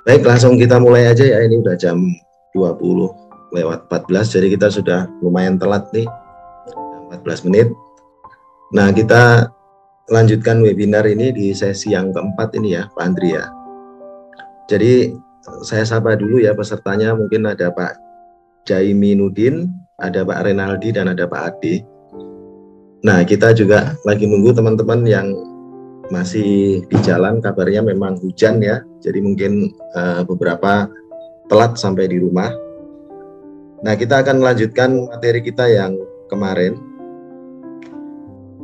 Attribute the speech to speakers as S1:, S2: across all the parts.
S1: Baik, langsung kita mulai aja ya. Ini udah jam 20:14, jadi kita sudah lumayan telat nih, 14 menit. Nah, kita lanjutkan webinar ini di sesi yang keempat ini ya, Pak Andri ya. Jadi saya sapa dulu ya pesertanya, mungkin ada Pak Jaiminudin, ada Pak Renaldi, dan ada Pak Ade. Nah, kita juga lagi nunggu teman-teman yang masih di jalan, kabarnya memang hujan ya, jadi mungkin beberapa telat sampai di rumah. Nah, kita akan melanjutkan materi kita yang kemarin.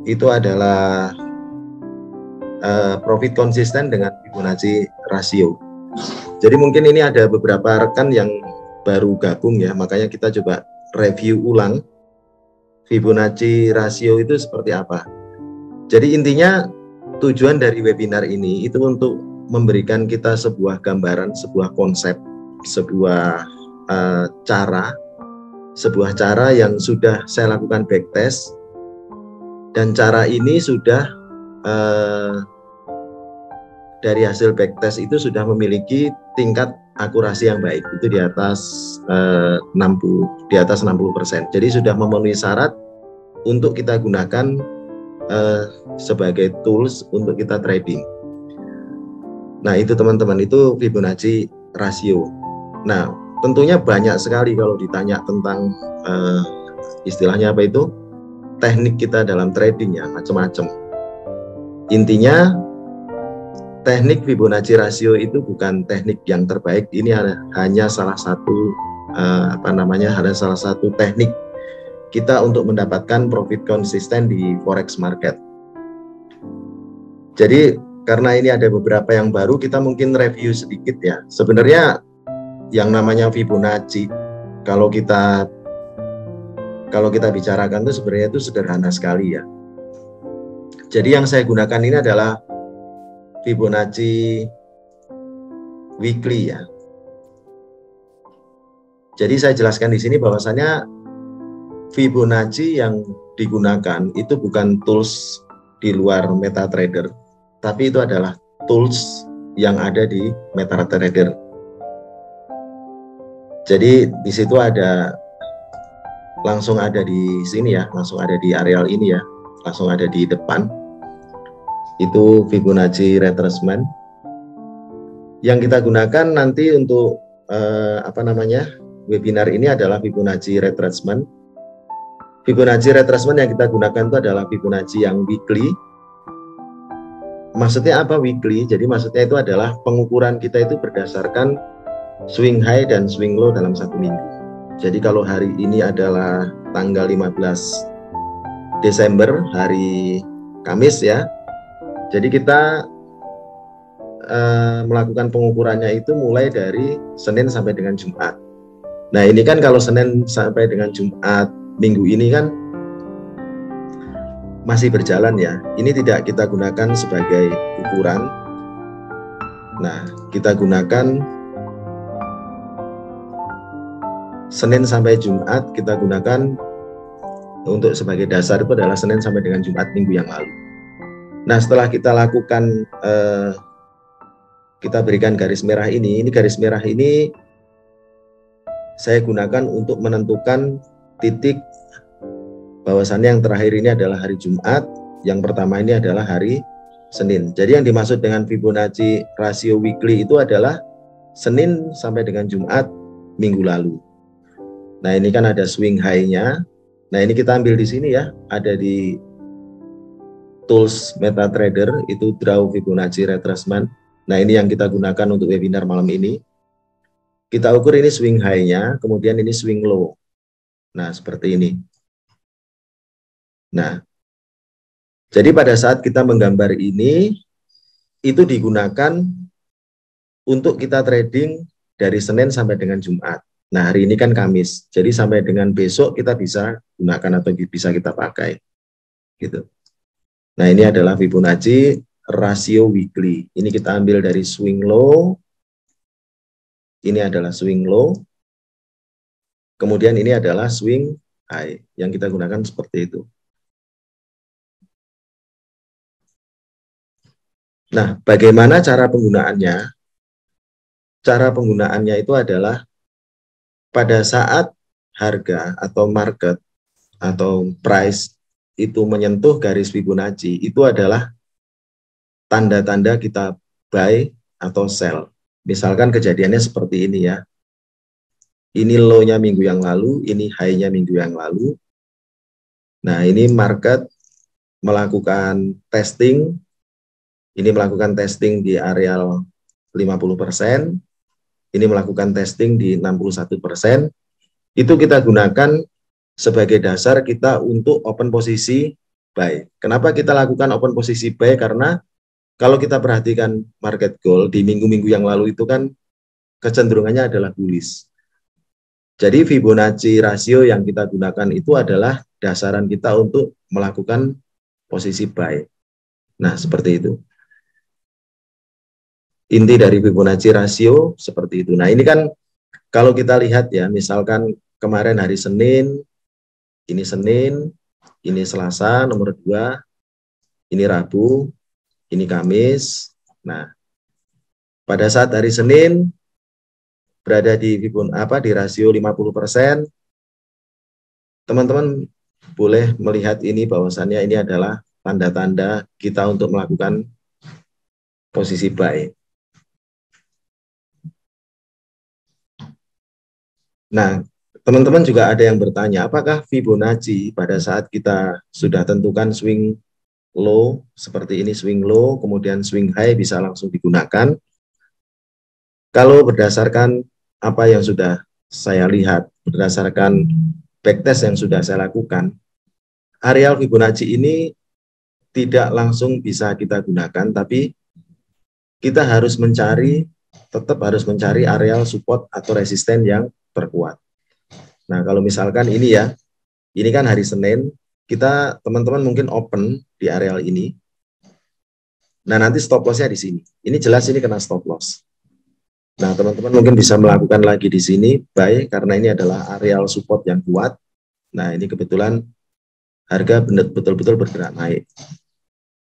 S1: Itu adalah profit konsisten dengan Fibonacci rasio. Jadi mungkin ini ada beberapa rekan yang baru gabung ya, makanya kita coba review ulang Fibonacci rasio itu seperti apa. Jadi intinya tujuan dari webinar ini itu untuk memberikan kita sebuah gambaran, sebuah konsep, sebuah cara yang sudah saya lakukan backtest, dan cara ini sudah dari hasil backtest itu sudah memiliki tingkat akurasi yang baik, itu di atas 60%. Jadi sudah memenuhi syarat untuk kita gunakan sebagai tools untuk kita trading. Nah, itu teman-teman, itu Fibonacci rasio. Nah, tentunya banyak sekali kalau ditanya tentang istilahnya apa itu, teknik kita dalam trading ya, macam-macam. Intinya teknik Fibonacci rasio itu bukan teknik yang terbaik, ini hanya salah satu hanya salah satu teknik kita untuk mendapatkan profit konsisten di forex market. Jadi karena ini ada beberapa yang baru, kita mungkin review sedikit ya. Sebenarnya yang namanya Fibonacci, kalau kita bicarakan itu sebenarnya itu sederhana sekali ya. Jadi yang saya gunakan ini adalah Fibonacci weekly ya. Jadi saya jelaskan di sini bahwasanya Fibonacci yang digunakan itu bukan tools di luar MetaTrader, tapi itu adalah tools yang ada di MetaTrader. Jadi di situ langsung ada di sini ya, langsung ada di areal ini ya, langsung ada di depan. Itu Fibonacci retracement. Yang kita gunakan nanti untuk webinar ini adalah Fibonacci retracement. Fibonacci retracement yang kita gunakan itu adalah Fibonacci yang weekly. Maksudnya apa weekly? Jadi maksudnya itu adalah pengukuran kita itu berdasarkan swing high dan swing low dalam satu minggu. Jadi kalau hari ini adalah tanggal 15 Desember, hari Kamis ya. Jadi kita melakukan pengukurannya itu mulai dari Senin sampai dengan Jumat. Nah, ini kan kalau Senin sampai dengan Jumat minggu ini kan masih berjalan ya. Ini tidak kita gunakan sebagai ukuran. Nah, kita gunakan Senin sampai Jumat, kita gunakan untuk sebagai dasar itu adalah Senin sampai dengan Jumat minggu yang lalu. Nah, setelah kita lakukan kita berikan garis merah ini garis merah ini saya gunakan untuk menentukan titik bahwasannya yang terakhir ini adalah hari Jumat, yang pertama ini adalah hari Senin. Jadi yang dimaksud dengan Fibonacci rasio weekly itu adalah Senin sampai dengan Jumat minggu lalu. Nah, ini kan ada swing high-nya. Nah, ini kita ambil di sini ya, ada di tools MetaTrader, itu draw Fibonacci retracement. Nah, ini yang kita gunakan untuk webinar malam ini. Kita ukur ini swing high-nya, kemudian ini swing low. Nah, seperti ini. Nah, jadi pada saat kita menggambar ini, itu digunakan untuk kita trading dari Senin sampai dengan Jumat. Nah, hari ini kan Kamis, jadi sampai dengan besok kita bisa gunakan atau bisa kita pakai. Gitu. Nah, ini adalah Fibonacci rasio weekly. Ini kita ambil dari swing low. Ini adalah swing low. Kemudian ini adalah swing high. Yang kita gunakan seperti itu. Nah, bagaimana cara penggunaannya? cara penggunaannya itu adalah pada saat harga atau market atau price itu menyentuh garis Fibonacci, itu adalah tanda-tanda kita buy atau sell. Misalkan kejadiannya seperti ini ya. Ini low-nya minggu yang lalu, ini high-nya minggu yang lalu. Nah, ini market melakukan testing, ini melakukan testing di areal 50%, ini melakukan testing di 61%, itu kita gunakan sebagai dasar kita untuk open posisi buy. Kenapa kita lakukan open posisi buy? Karena kalau kita perhatikan market goal di minggu-minggu yang lalu itu kan kecenderungannya adalah bullish. Jadi Fibonacci rasio yang kita gunakan itu adalah dasaran kita untuk melakukan posisi buy. Nah, seperti itu. Inti dari Fibonacci rasio seperti itu. Nah, ini kan kalau kita lihat ya, misalkan kemarin hari Senin, ini Selasa nomor 2, ini Rabu, ini Kamis. Nah, pada saat hari Senin berada di di rasio 50%, teman-teman boleh melihat ini bahwasannya ini adalah tanda-tanda kita untuk melakukan posisi buy. Nah, teman-teman juga ada yang bertanya, apakah Fibonacci pada saat kita sudah tentukan swing low, seperti ini swing low, kemudian swing high bisa langsung digunakan? Kalau berdasarkan apa yang sudah saya lihat, berdasarkan backtest yang sudah saya lakukan, areal Fibonacci ini tidak langsung bisa kita gunakan, tapi kita harus tetap harus mencari areal support atau resisten yang terkuat. Nah, kalau misalkan ini ya, ini kan hari Senin, teman-teman mungkin open di areal ini. Nah, nanti stop loss-nya di sini. Ini jelas ini kena stop loss. Nah, teman-teman mungkin bisa melakukan lagi di sini buy karena ini adalah areal support yang kuat. Nah, ini kebetulan harga betul-betul bergerak naik.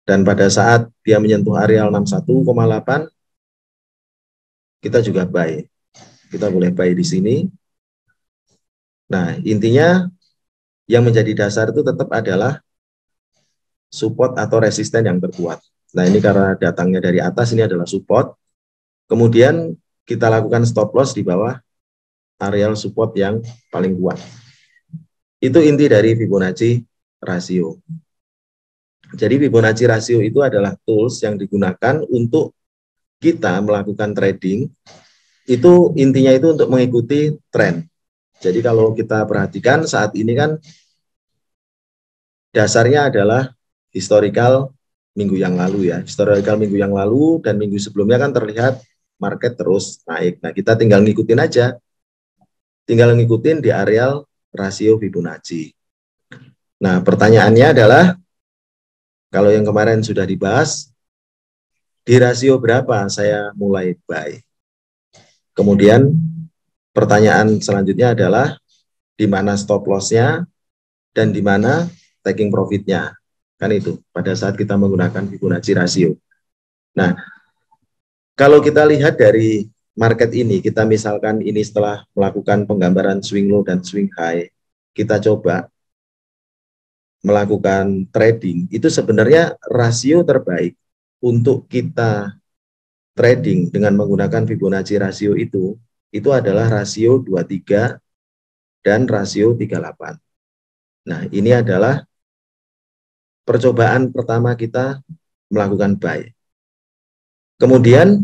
S1: Dan pada saat dia menyentuh areal 61,8, kita juga buy. Kita boleh buy di sini. Nah, intinya yang menjadi dasar itu tetap adalah support atau resisten yang terkuat. Nah, ini karena datangnya dari atas, ini adalah support. Kemudian kita lakukan stop loss di bawah areal support yang paling kuat. Itu inti dari Fibonacci rasio. Jadi Fibonacci rasio itu adalah tools yang digunakan untuk kita melakukan trading. Itu intinya itu untuk mengikuti tren. Jadi kalau kita perhatikan saat ini kan dasarnya adalah historical minggu yang lalu ya. Historical minggu yang lalu dan minggu sebelumnya kan terlihat market terus naik. Nah, kita tinggal ngikutin aja. Tinggal ngikutin di areal rasio Fibonacci. Nah, pertanyaannya adalah, kalau yang kemarin sudah dibahas, di rasio berapa saya mulai buy? Kemudian pertanyaan selanjutnya adalah, di mana stop loss-nya dan di mana taking profit-nya. Kan itu, pada saat kita menggunakan Fibonacci rasio. Nah, kalau kita lihat dari market ini, kita misalkan ini setelah melakukan penggambaran swing low dan swing high, kita coba melakukan trading, itu sebenarnya rasio terbaik untuk kita trading dengan menggunakan Fibonacci rasio itu adalah rasio 23 dan rasio 38. Nah, ini adalah percobaan pertama kita melakukan buy. Kemudian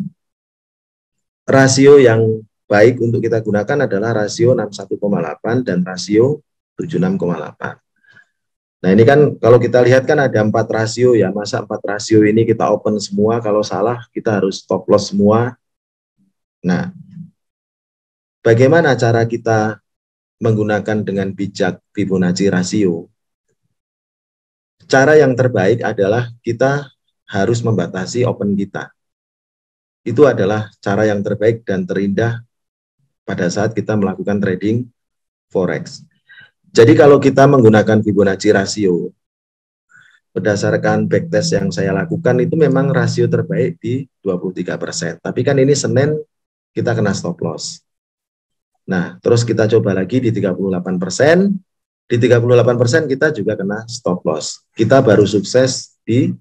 S1: rasio yang baik untuk kita gunakan adalah rasio 61,8 dan rasio 76,8. Nah, ini kan kalau kita lihat kan ada 4 rasio ya, masa 4 rasio ini kita open semua, kalau salah kita harus stop loss semua. Nah, bagaimana cara kita menggunakan dengan bijak Fibonacci rasio? Cara yang terbaik adalah kita harus membatasi open kita. Itu adalah cara yang terbaik dan terindah pada saat kita melakukan trading forex. Jadi kalau kita menggunakan Fibonacci rasio, berdasarkan backtest yang saya lakukan itu memang rasio terbaik di 23%. Tapi kan ini Senin kita kena stop loss. Nah, terus kita coba lagi di 38%. Di 38% kita juga kena stop loss. Kita baru sukses di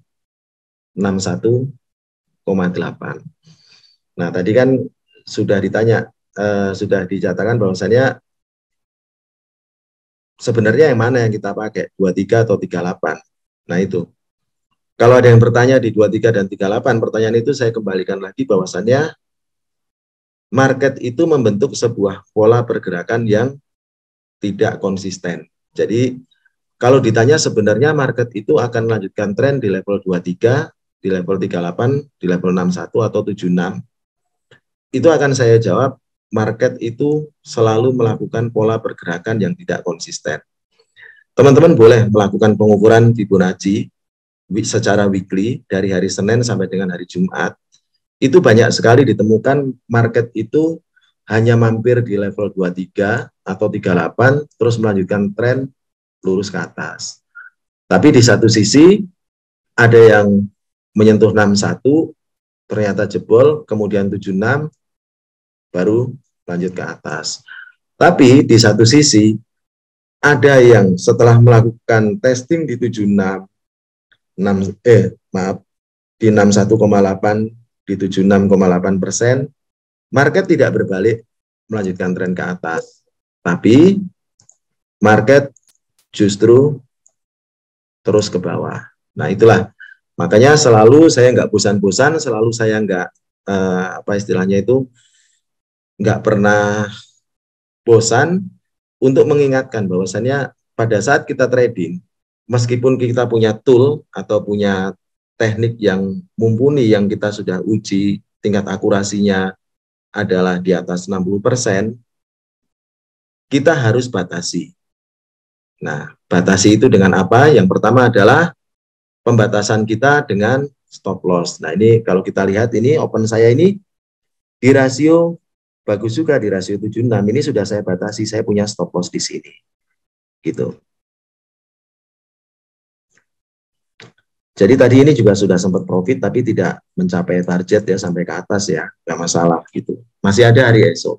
S1: 61,8. Nah, tadi kan sudah ditanya, sudah dinyatakan bahwasannya sebenarnya yang mana yang kita pakai, 23 atau 38. Nah, itu. Kalau ada yang bertanya di 23 dan 38, pertanyaan itu saya kembalikan lagi bahwasannya market itu membentuk sebuah pola pergerakan yang tidak konsisten. Jadi kalau ditanya sebenarnya market itu akan melanjutkan tren di level 23, di level 38, di level 61 atau 76, itu akan saya jawab market itu selalu melakukan pola pergerakan yang tidak konsisten. Teman-teman boleh melakukan pengukuran Fibonacci secara weekly dari hari Senin sampai dengan hari Jumat. Itu banyak sekali ditemukan market itu hanya mampir di level 23 atau 38 terus melanjutkan tren lurus ke atas. Tapi di satu sisi ada yang menyentuh 61 ternyata jebol, kemudian 76 baru lanjut ke atas. Tapi di satu sisi ada yang setelah melakukan testing di 76 di 61,8 di 76,8%, market tidak berbalik melanjutkan tren ke atas, tapi market justru terus ke bawah. Nah, itulah makanya selalu saya nggak bosan-bosan, selalu saya nggak apa istilahnya itu nggak pernah bosan untuk mengingatkan bahwasannya pada saat kita trading, meskipun kita punya tool atau punya teknik yang mumpuni yang kita sudah uji, tingkat akurasinya adalah di atas 60%, kita harus batasi. Nah, batasi itu dengan apa? Yang pertama adalah pembatasan kita dengan stop loss. Nah, ini kalau kita lihat ini open saya ini di rasio bagus juga, di rasio 76. Ini sudah saya batasi, saya punya stop loss di sini. Gitu. Jadi tadi ini juga sudah sempat profit tapi tidak mencapai target ya sampai ke atas ya, nggak masalah gitu. Masih ada hari esok.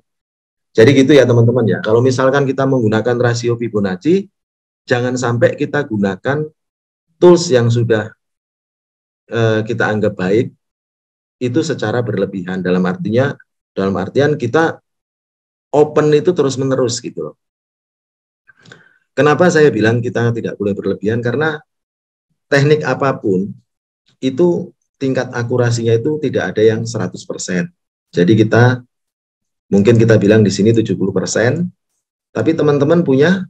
S1: Jadi gitu ya teman-teman ya. Kalau misalkan kita menggunakan rasio Fibonacci, jangan sampai kita gunakan tools yang sudah kita anggap baik itu secara berlebihan. Dalam artian kita open itu terus-menerus gitu loh. Kenapa saya bilang kita tidak boleh berlebihan? Karena teknik apapun itu tingkat akurasinya itu tidak ada yang 100%. Jadi mungkin kita bilang di sini 70%, tapi teman-teman punya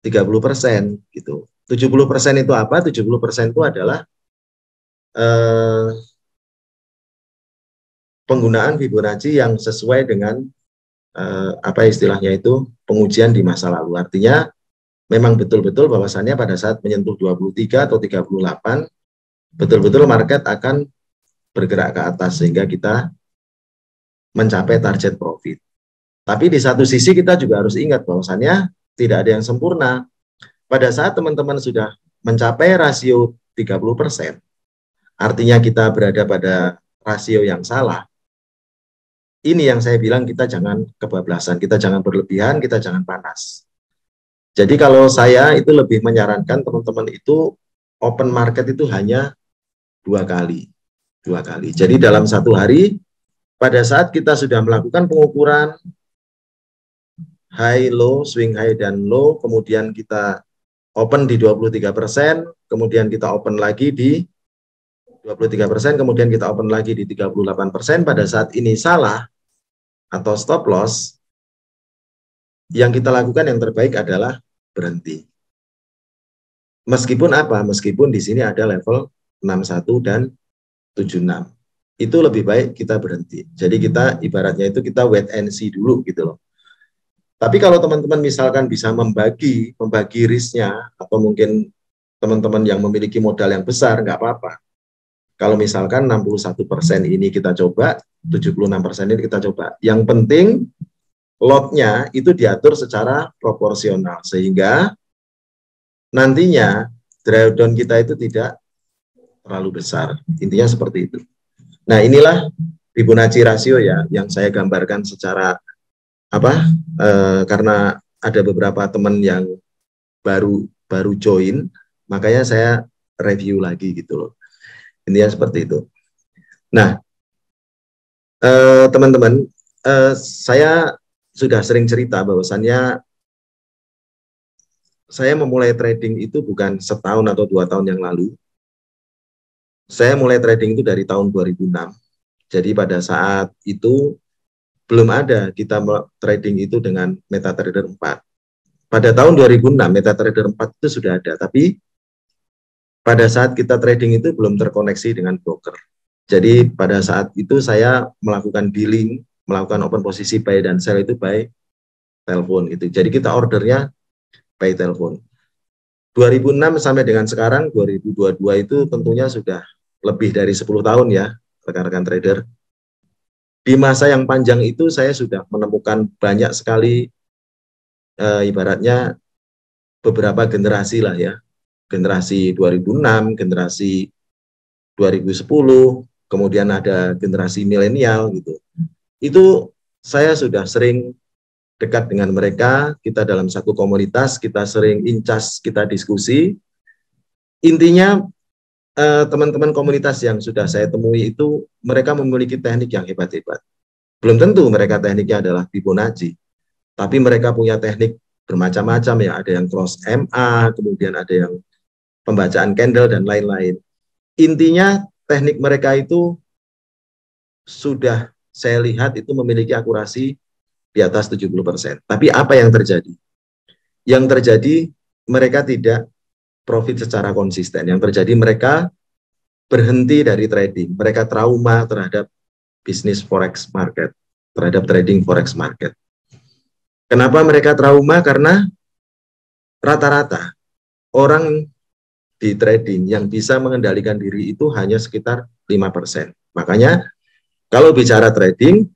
S1: 30% gitu. 70% itu apa? 70% itu adalah penggunaan Fibonacci yang sesuai dengan apa istilahnya itu pengujian di masa lalu. Artinya memang betul-betul bahwasannya pada saat menyentuh 23 atau 38 betul-betul market akan bergerak ke atas sehingga kita mencapai target profit. Tapi di satu sisi kita juga harus ingat bahwasannya tidak ada yang sempurna. Pada saat teman-teman sudah mencapai rasio 30%, artinya kita berada pada rasio yang salah. Ini yang saya bilang kita jangan kebablasan, kita jangan berlebihan, kita jangan panas. Jadi kalau saya itu lebih menyarankan teman-teman itu open market itu hanya 2 kali. Jadi dalam satu hari, pada saat kita sudah melakukan pengukuran high, low, swing high dan low, kemudian kita open di 23%, kemudian kita open lagi di 23%, kemudian kita open lagi di 38%, pada saat ini salah atau stop loss, yang kita lakukan yang terbaik adalah berhenti. Meskipun apa? Meskipun di sini ada level 61 dan 76. Itu lebih baik kita berhenti. Jadi kita ibaratnya itu kita wait and see dulu gitu loh. Tapi kalau teman-teman misalkan bisa membagi risknya, atau mungkin teman-teman yang memiliki modal yang besar, nggak apa-apa. Kalau misalkan 61% ini kita coba, 76% ini kita coba. Yang penting lotnya itu diatur secara proporsional, sehingga nantinya drawdown kita itu tidak terlalu besar. Intinya seperti itu. Nah, inilah Fibonacci rasio ya, yang saya gambarkan secara karena ada beberapa teman yang baru join, makanya saya review lagi gitu loh. Intinya seperti itu. Nah, teman-teman, saya sudah sering cerita bahwasannya saya memulai trading itu bukan setahun atau 2 tahun yang lalu. Saya mulai trading itu dari tahun 2006. Jadi pada saat itu belum ada kita trading itu dengan MetaTrader 4. Pada tahun 2006 MetaTrader 4 itu sudah ada, tapi pada saat kita trading itu belum terkoneksi dengan broker. Jadi pada saat itu saya melakukan dealing, melakukan open posisi buy dan sell itu by telepon gitu. Jadi kita ordernya by telepon. 2006 sampai dengan sekarang 2022 itu tentunya sudah lebih dari 10 tahun ya, rekan-rekan trader. Di masa yang panjang itu saya sudah menemukan banyak sekali ibaratnya beberapa generasi lah ya. Generasi 2006, generasi 2010, kemudian ada generasi milenial gitu. Itu saya sudah sering dekat dengan mereka, kita dalam satu komunitas, kita sering incas, kita diskusi. Intinya teman-teman komunitas yang sudah saya temui itu mereka memiliki teknik yang hebat-hebat. Belum tentu mereka tekniknya adalah Fibonacci, tapi mereka punya teknik bermacam-macam ya, ada yang cross MA, kemudian ada yang pembacaan candle dan lain-lain. Intinya teknik mereka itu sudah saya lihat itu memiliki akurasi di atas 70%. Tapi apa yang terjadi? Yang terjadi mereka tidak profit secara konsisten. Yang terjadi mereka berhenti dari trading. Mereka trauma terhadap bisnis forex market, terhadap trading forex market. Kenapa mereka trauma? Karena rata-rata orang di trading yang bisa mengendalikan diri itu hanya sekitar 5%. Makanya kalau bicara trading,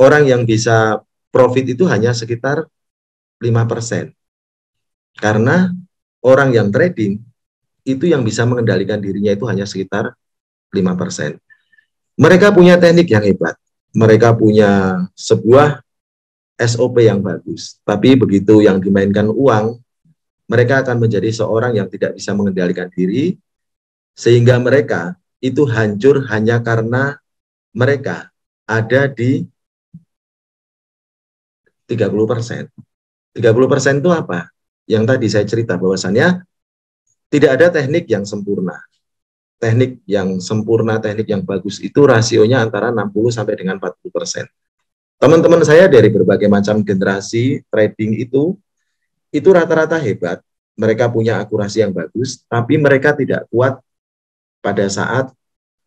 S1: orang yang bisa profit itu hanya sekitar 5%. Karena orang yang trading itu yang bisa mengendalikan dirinya itu hanya sekitar 5%. Mereka punya teknik yang hebat. Mereka punya sebuah SOP yang bagus. Tapi begitu yang dimainkan uang, mereka akan menjadi seorang yang tidak bisa mengendalikan diri, sehingga mereka itu hancur hanya karena mereka ada di 30%. 30% itu apa? Yang tadi saya cerita bahwasannya tidak ada teknik yang sempurna. Teknik yang sempurna, teknik yang bagus itu rasionya antara 60 sampai dengan 40%. Teman-teman saya dari berbagai macam generasi trading itu rata-rata hebat. Mereka punya akurasi yang bagus, tapi mereka tidak kuat pada saat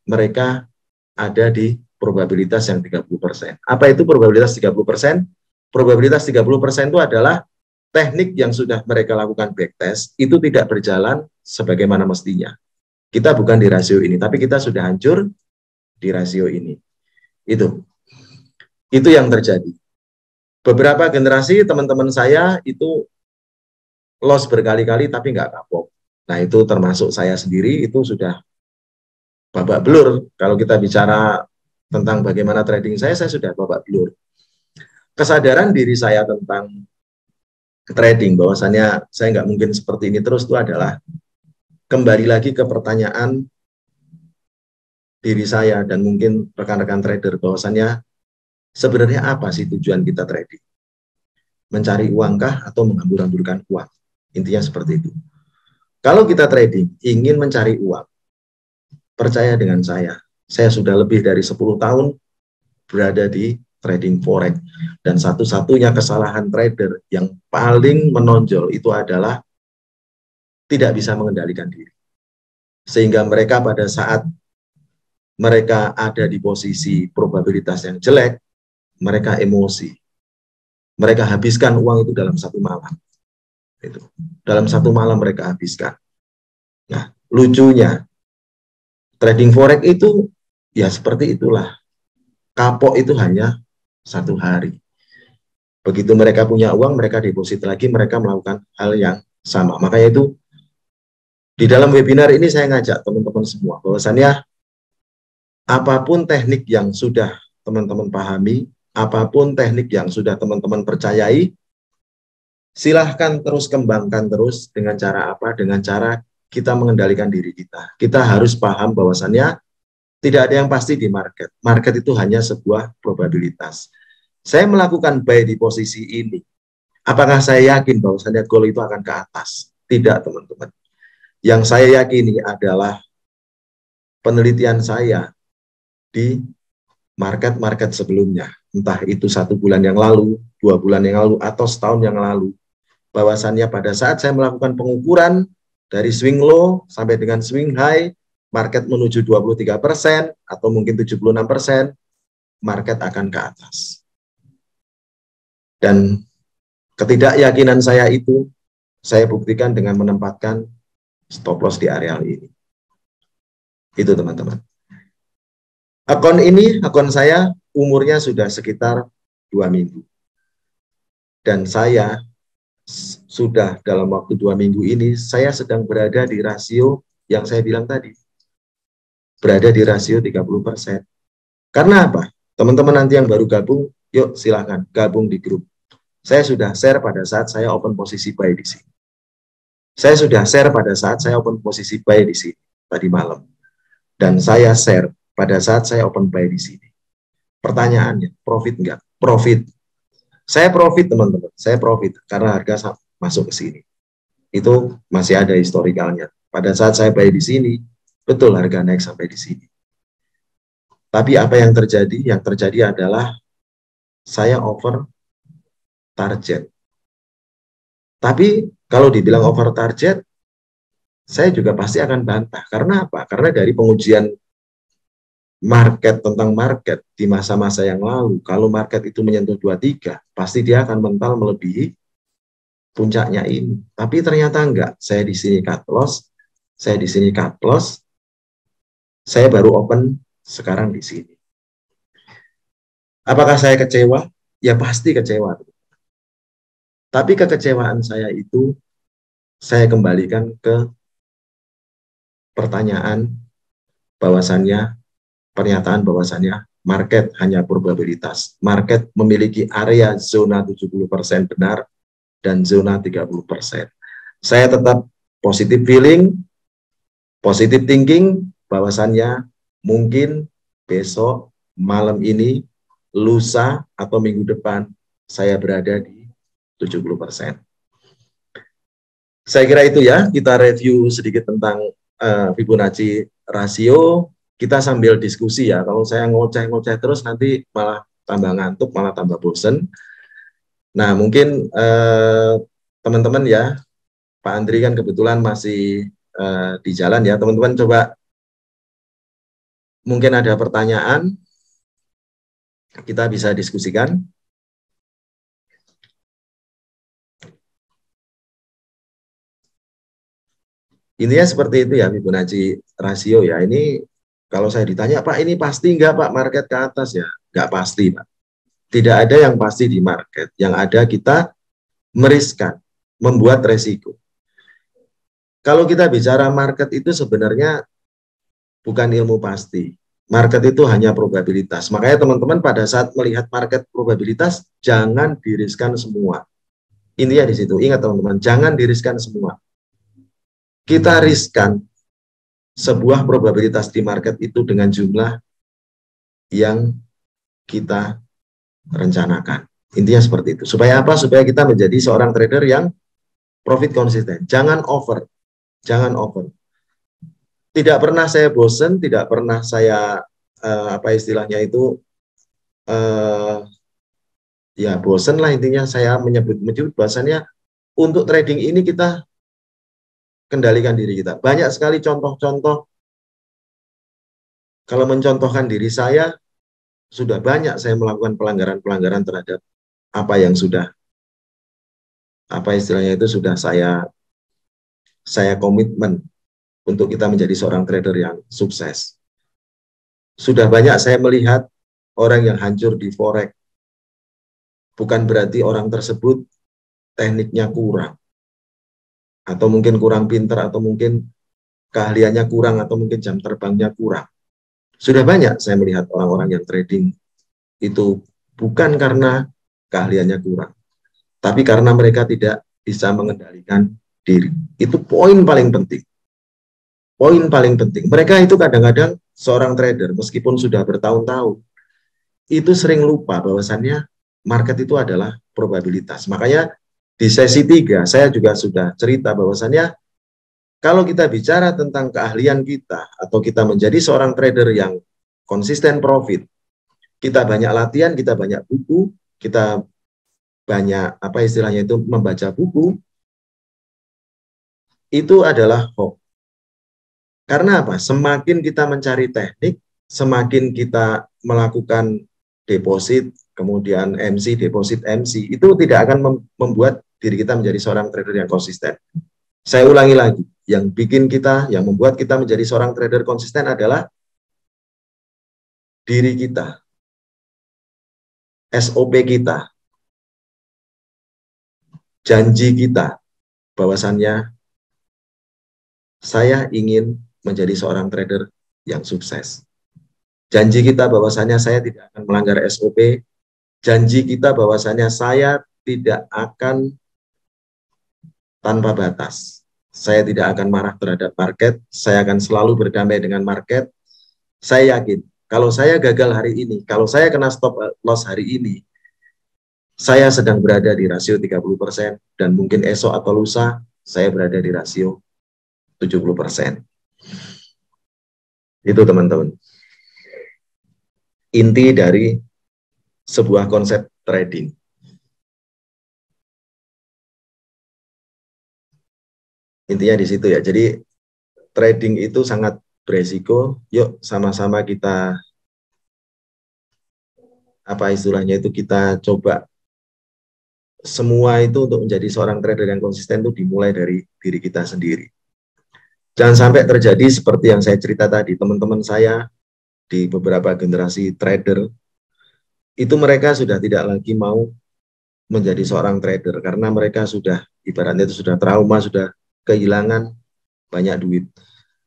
S1: mereka ada di probabilitas yang 30%. Apa itu probabilitas 30%? Probabilitas 30% itu adalah teknik yang sudah mereka lakukan backtest, itu tidak berjalan sebagaimana mestinya. Kita bukan di rasio ini, tapi kita sudah hancur di rasio ini. Itu yang terjadi. Beberapa generasi teman-teman saya itu loss berkali-kali tapi nggak kapok. Nah itu termasuk saya sendiri, itu sudah babak belur. Kalau kita bicara tentang bagaimana trading saya sudah babak belur. Kesadaran diri saya tentang trading, bahwasannya saya nggak mungkin seperti ini terus, itu adalah kembali lagi ke pertanyaan diri saya dan mungkin rekan-rekan trader, bahwasannya sebenarnya apa sih tujuan kita trading? Mencari uangkah atau menghambur-hamburkan uang? Intinya seperti itu. Kalau kita trading ingin mencari uang, percaya dengan saya sudah lebih dari 10 tahun berada di trading forex, dan satu-satunya kesalahan trader yang paling menonjol itu adalah tidak bisa mengendalikan diri. Sehingga mereka pada saat mereka ada di posisi probabilitas yang jelek, mereka emosi. Mereka habiskan uang itu dalam satu malam. Itu. Dalam satu malam mereka habiskan. Nah, lucunya, trading forex itu ya seperti itulah. Kapok itu hanya 1 hari. Begitu mereka punya uang, mereka deposit lagi, mereka melakukan hal yang sama. Makanya itu, di dalam webinar ini saya ngajak teman-teman semua, bahwasannya apapun teknik yang sudah teman-teman pahami, apapun teknik yang sudah teman-teman percayai, silahkan terus kembangkan terus dengan cara apa? Dengan cara kita mengendalikan diri kita. Kita harus paham bahwasannya tidak ada yang pasti di market. Market itu hanya sebuah probabilitas. Saya melakukan buy di posisi ini. Apakah saya yakin bahwasannya gold itu akan ke atas? Tidak, teman-teman. Yang saya yakini adalah penelitian saya di market-market sebelumnya. Entah itu 1 bulan yang lalu, 2 bulan yang lalu, atau setahun yang lalu. Bahwasannya pada saat saya melakukan pengukuran dari swing low sampai dengan swing high, market menuju 23% atau mungkin 76%, market akan ke atas. Dan ketidakyakinan saya itu, saya buktikan dengan menempatkan stop loss di areal ini. Itu teman-teman. Akun saya umurnya sudah sekitar 2 minggu. Dan saya sudah dalam waktu 2 minggu ini, saya sedang berada di rasio yang saya bilang tadi. Berada di rasio 30%. Karena apa? Teman-teman nanti yang baru gabung, yuk silakan gabung di grup. Saya sudah share pada saat saya open posisi buy di sini. Saya sudah share pada saat saya open posisi buy di sini tadi malam. Dan saya share pada saat saya open buy di sini. Pertanyaannya, profit enggak? Profit. Saya profit teman-teman, saya profit karena harga masuk ke sini. Itu masih ada historikalnya. Pada saat saya buy di sini, betul harga naik sampai di sini. Tapi apa yang terjadi? Yang terjadi adalah saya over target. Tapi kalau dibilang over target, saya juga pasti akan bantah. Karena apa? Karena dari pengujian market tentang market di masa-masa yang lalu, kalau market itu menyentuh 23, pasti dia akan mental melebihi puncaknya ini. Tapi ternyata enggak. Saya di sini cut loss, saya di sini cut loss, saya baru open sekarang di sini. Apakah saya kecewa? Ya pasti kecewa. Tapi kekecewaan saya itu saya kembalikan ke pertanyaan bahwasannya, pernyataan bahwasannya market hanya probabilitas. Market memiliki area zona 70% benar dan zona 30%. Saya tetap positive feeling, positive thinking, bahwasannya mungkin besok, malam ini, lusa, atau minggu depan, saya berada di 70%. Saya kira itu ya, kita review sedikit tentang Fibonacci rasio. Kita sambil diskusi ya, kalau saya ngoceh-ngoceh terus nanti malah tambah ngantuk, malah tambah bosen. Nah mungkin teman-teman ya, Pak Andri kan kebetulan masih di jalan ya, teman-teman coba mungkin ada pertanyaan, kita bisa diskusikan. Intinya seperti itu ya Fibonacci rasio ya. Ini kalau saya ditanya, Pak ini pasti nggak Pak market ke atas ya? Nggak pasti Pak. Tidak ada yang pasti di market. Yang ada kita meriskan, membuat resiko. Kalau kita bicara market itu sebenarnya bukan ilmu pasti. Market itu hanya probabilitas. Makanya teman-teman pada saat melihat market probabilitas, jangan diriskan semua. Intinya di situ. Ingat teman-teman, jangan diriskan semua. Kita riskan sebuah probabilitas di market itu dengan jumlah yang kita rencanakan. Intinya seperti itu. Supaya apa? Supaya kita menjadi seorang trader yang profit konsisten. Jangan over. Jangan over. Tidak pernah saya bosen, tidak pernah saya apa istilahnya itu ya bosen lah intinya saya menyebut bahwasannya untuk trading ini kita kendalikan diri kita. Banyak sekali contoh-contoh. Kalau mencontohkan diri saya, sudah banyak saya melakukan pelanggaran-pelanggaran terhadap apa yang sudah, apa istilahnya itu sudah saya komitmen untuk kita menjadi seorang trader yang sukses. Sudah banyak saya melihat orang yang hancur di forex. Bukan berarti orang tersebut tekniknya kurang. Atau mungkin kurang pintar, atau mungkin keahliannya kurang, atau mungkin jam terbangnya kurang. Sudah banyak saya melihat orang-orang yang trading itu bukan karena keahliannya kurang, tapi karena mereka tidak bisa mengendalikan diri. Itu poin paling penting. Poin paling penting. Mereka itu kadang-kadang seorang trader, meskipun sudah bertahun-tahun, itu sering lupa bahwasannya market itu adalah probabilitas. Makanya di sesi 3 saya juga sudah cerita bahwasannya kalau kita bicara tentang keahlian kita atau kita menjadi seorang trader yang konsisten profit, kita banyak latihan, kita banyak buku, kita banyak apa istilahnya itu membaca buku, itu adalah hoax. Karena apa? Semakin kita mencari teknik, semakin kita melakukan deposit, kemudian MC, deposit MC, itu tidak akan membuat diri kita menjadi seorang trader yang konsisten. Saya ulangi lagi, yang bikin kita, yang membuat kita menjadi seorang trader konsisten adalah diri kita, SOP kita, janji kita, bahwasannya saya ingin menjadi seorang trader yang sukses. Janji kita bahwasannya saya tidak akan melanggar SOP, janji kita bahwasannya saya tidak akan tanpa batas. Saya tidak akan marah terhadap market, saya akan selalu berdamai dengan market. Saya yakin, kalau saya gagal hari ini, kalau saya kena stop loss hari ini, saya sedang berada di rasio 30%, dan mungkin esok atau lusa, saya berada di rasio 70%. Itu teman-teman. Inti dari sebuah konsep trading. Intinya di situ ya. Jadi trading itu sangat beresiko. Yuk sama-sama kita apa istilahnya itu kita coba semua itu untuk menjadi seorang trader yang konsisten itu dimulai dari diri kita sendiri. Jangan sampai terjadi seperti yang saya cerita tadi, teman-teman saya di beberapa generasi trader itu mereka sudah tidak lagi mau menjadi seorang trader karena mereka sudah ibaratnya itu sudah trauma, sudah kehilangan banyak duit.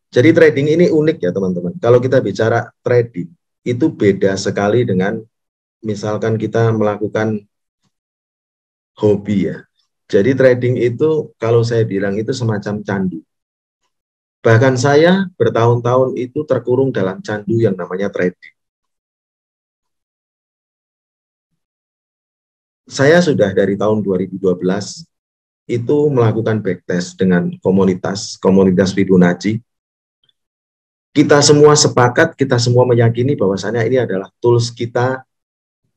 S1: Jadi trading ini unik ya teman-teman. Kalau kita bicara trading, itu beda sekali dengan misalkan kita melakukan hobi ya. Jadi trading itu kalau saya bilang itu semacam candu. Bahkan saya bertahun-tahun itu terkurung dalam candu yang namanya trading. Saya sudah dari tahun 2012 itu melakukan backtest dengan komunitas Fibonacci. Kita semua sepakat, kita semua meyakini bahwasannya ini adalah tools kita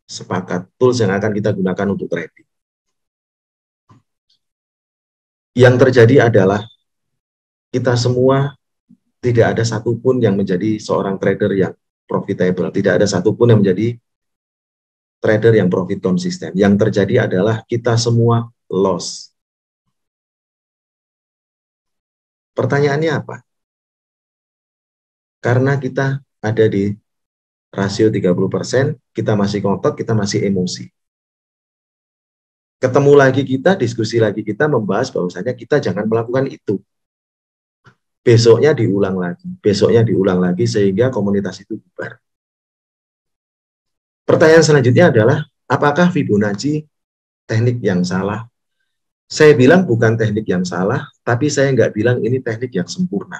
S1: sepakat, tools yang akan kita gunakan untuk trading. Yang terjadi adalah kita semua tidak ada satupun yang menjadi seorang trader yang profitable, tidak ada satupun yang menjadi trader yang profit konsisten. Yang terjadi adalah kita semua loss. Pertanyaannya apa? Karena kita ada di rasio 30%, kita masih ngotot, kita masih emosi. Ketemu lagi kita, diskusi lagi kita membahas bahwasanya kita jangan melakukan itu. Besoknya diulang lagi sehingga komunitas itu bubar. Pertanyaan selanjutnya adalah, apakah Fibonacci teknik yang salah? Saya bilang bukan teknik yang salah, tapi saya nggak bilang ini teknik yang sempurna.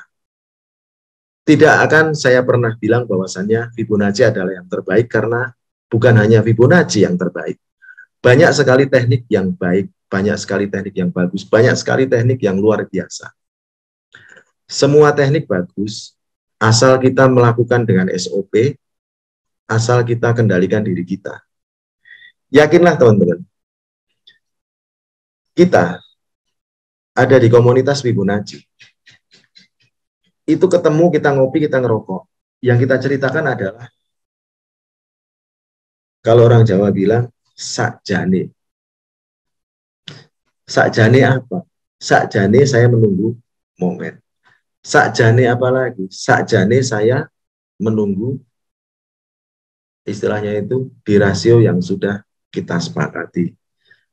S1: Tidak akan saya pernah bilang bahwasannya Fibonacci adalah yang terbaik karena bukan hanya Fibonacci yang terbaik. Banyak sekali teknik yang baik, banyak sekali teknik yang bagus, banyak sekali teknik yang luar biasa. Semua teknik bagus, asal kita melakukan dengan SOP, asal kita kendalikan diri kita. Yakinlah teman-teman, kita ada di komunitas Fibonacci. Itu ketemu, kita ngopi, kita ngerokok. Yang kita ceritakan adalah, kalau orang Jawa bilang, sakjane. Sakjane apa? Sakjane saya menunggu momen. Sakjane apa lagi? Sakjane saya menunggu istilahnya itu di rasio yang sudah kita sepakati.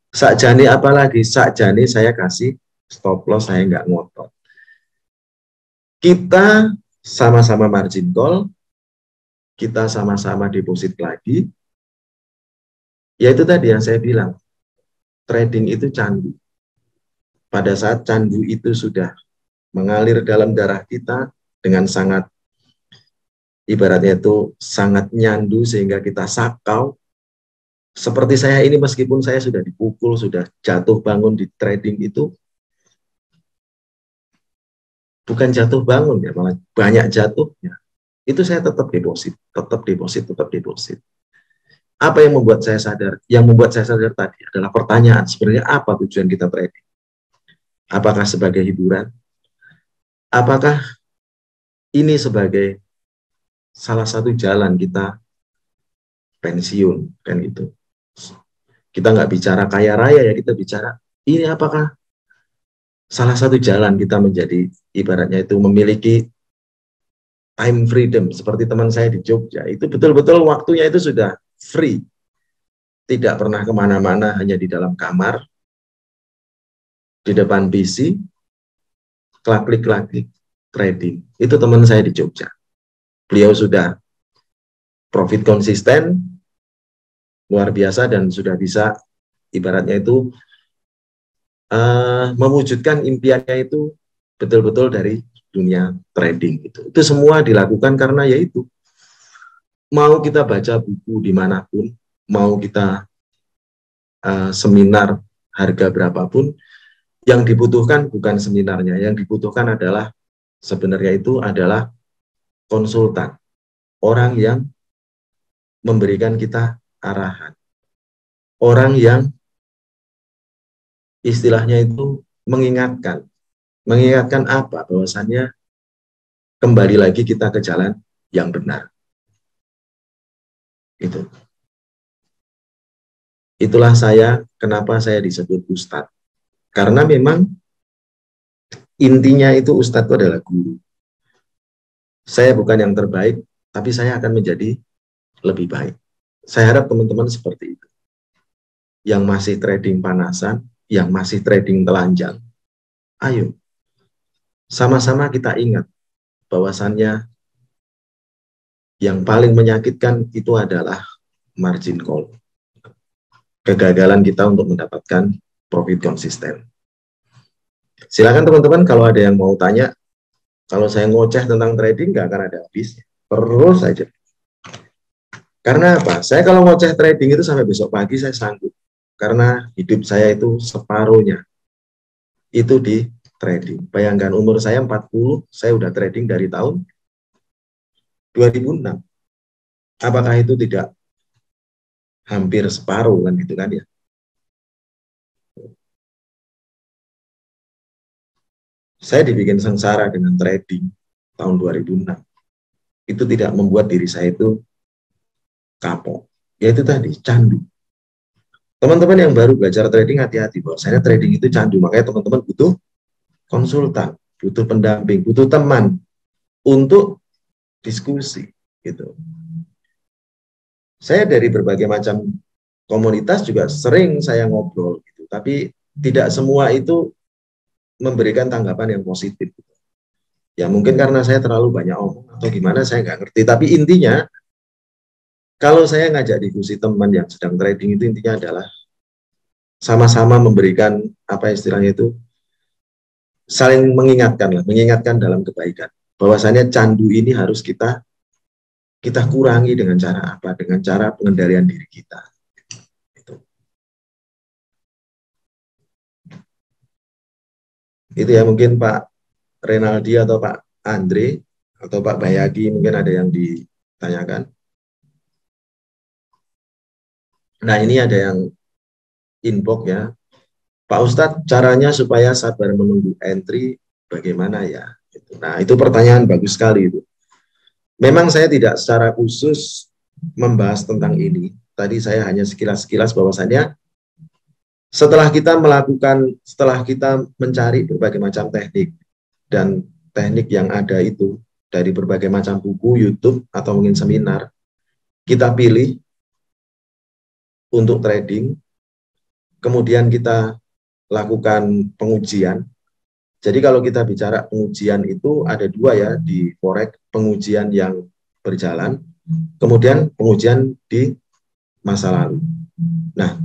S1: Sakjane apa lagi? Sakjane saya kasih stop loss, saya nggak ngotot. Kita sama-sama margin call, kita sama-sama deposit lagi, yaitu tadi yang saya bilang, trading itu candu. Pada saat candu itu sudah mengalir dalam darah kita dengan sangat, ibaratnya itu sangat nyandu sehingga kita sakau. Seperti saya ini, meskipun saya sudah dipukul, sudah jatuh bangun di trading itu, bukan jatuh bangun ya, malah banyak jatuhnya. Itu saya tetap deposit, tetap deposit, tetap deposit. Apa yang membuat saya sadar? Yang membuat saya sadar tadi adalah pertanyaan, sebenarnya apa tujuan kita trading? Apakah sebagai hiburan? Apakah ini sebagai salah satu jalan kita pensiun, kan gitu? Kita nggak bicara kaya raya ya, kita bicara ini apakah salah satu jalan kita menjadi, ibaratnya itu memiliki time freedom, seperti teman saya di Jogja, itu betul-betul waktunya itu sudah free, tidak pernah kemana-mana, hanya di dalam kamar, di depan PC, klik-klik trading. Itu teman saya di Jogja. Beliau sudah profit konsisten, luar biasa, dan sudah bisa, ibaratnya itu mewujudkan impiannya itu betul-betul dari dunia trading. Itu semua dilakukan karena yaitu, mau kita baca buku dimanapun, mau kita seminar harga berapapun, yang dibutuhkan bukan seminarnya, yang dibutuhkan adalah sebenarnya itu adalah konsultan, orang yang memberikan kita arahan, orang yang istilahnya itu mengingatkan apa, bahwasannya kembali lagi kita ke jalan yang benar. Itulah saya, kenapa saya disebut Ustadz, karena memang intinya itu Ustadz itu adalah guru. Saya bukan yang terbaik, tapi saya akan menjadi lebih baik. Saya harap teman-teman seperti itu. Yang masih trading panasan, yang masih trading telanjang, ayo, sama-sama kita ingat bahwasannya yang paling menyakitkan itu adalah margin call. Kegagalan kita untuk mendapatkan profit konsisten. Silakan teman-teman kalau ada yang mau tanya. Kalau saya ngoceh tentang trading, nggak akan ada habisnya. Terus saja. Karena apa? Saya kalau ngoceh trading itu sampai besok pagi saya sanggup. Karena hidup saya itu separuhnya itu di trading. Bayangkan umur saya 40, saya udah trading dari tahun 2006. Apakah itu tidak hampir separuh kan gitu kan ya? Saya dibikin sengsara dengan trading tahun 2006. Itu tidak membuat diri saya itu kapok. Yaitu tadi, candu. Teman-teman yang baru belajar trading, hati-hati, bahwasanya trading itu candu. Makanya teman-teman butuh konsultan, butuh pendamping, butuh teman untuk diskusi gitu. Saya dari berbagai macam komunitas juga sering saya ngobrol gitu, tapi tidak semua itu memberikan tanggapan yang positif. Ya mungkin karena saya terlalu banyak omong atau gimana, saya nggak ngerti. Tapi intinya, kalau saya ngajak diskusi teman yang sedang trading itu intinya adalah sama-sama memberikan apa istilahnya itu, saling mengingatkan lah, mengingatkan dalam kebaikan. Bahwasannya candu ini harus kita kurangi dengan cara apa? Dengan cara pengendalian diri kita. Itu ya mungkin Pak Renaldi atau Pak Andre atau Pak Bayagi mungkin ada yang ditanyakan. Nah ini ada yang inbox ya. Pak Ustadz, caranya supaya sabar menunggu entry bagaimana ya? Nah itu pertanyaan bagus sekali itu. Memang saya tidak secara khusus membahas tentang ini. Tadi saya hanya sekilas-sekilas bahwasannya setelah kita mencari berbagai macam teknik dan teknik yang ada itu dari berbagai macam buku, YouTube, atau mungkin seminar, kita pilih untuk trading, kemudian kita lakukan pengujian. Jadi kalau kita bicara pengujian itu ada dua ya di Forex, pengujian yang berjalan kemudian pengujian di masa lalu. Nah,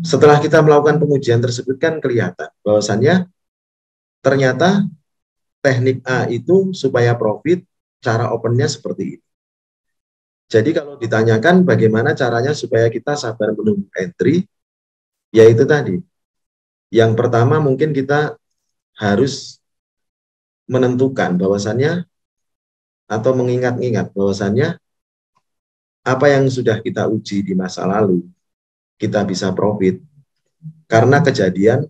S1: setelah kita melakukan pengujian tersebut kan kelihatan bahwasannya ternyata teknik A itu supaya profit, cara opennya seperti ini. Jadi kalau ditanyakan bagaimana caranya supaya kita sabar menunggu entry, yaitu tadi. Yang pertama mungkin kita harus menentukan bahwasannya atau mengingat-ingat bahwasannya apa yang sudah kita uji di masa lalu, kita bisa profit karena kejadian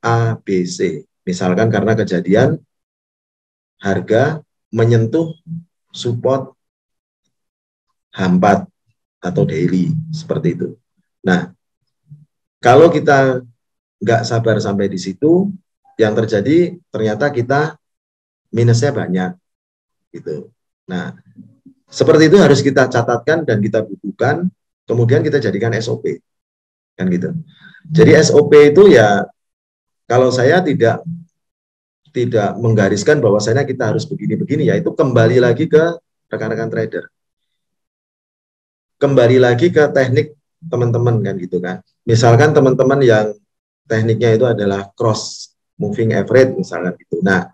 S1: A, B, C. Misalkan karena kejadian harga menyentuh support H4 atau daily, seperti itu. Nah, kalau kita nggak sabar sampai di situ, yang terjadi ternyata kita minusnya banyak, gitu. Nah, seperti itu harus kita catatkan dan kita bukukan, kemudian kita jadikan SOP, kan gitu. Jadi SOP itu ya, kalau saya tidak menggariskan bahwasanya kita harus begini-begini, ya itu kembali lagi ke rekan-rekan trader. Kembali lagi ke teknik teman-teman kan gitu kan. Misalkan teman-teman yang tekniknya itu adalah cross moving average misalkan gitu. Nah,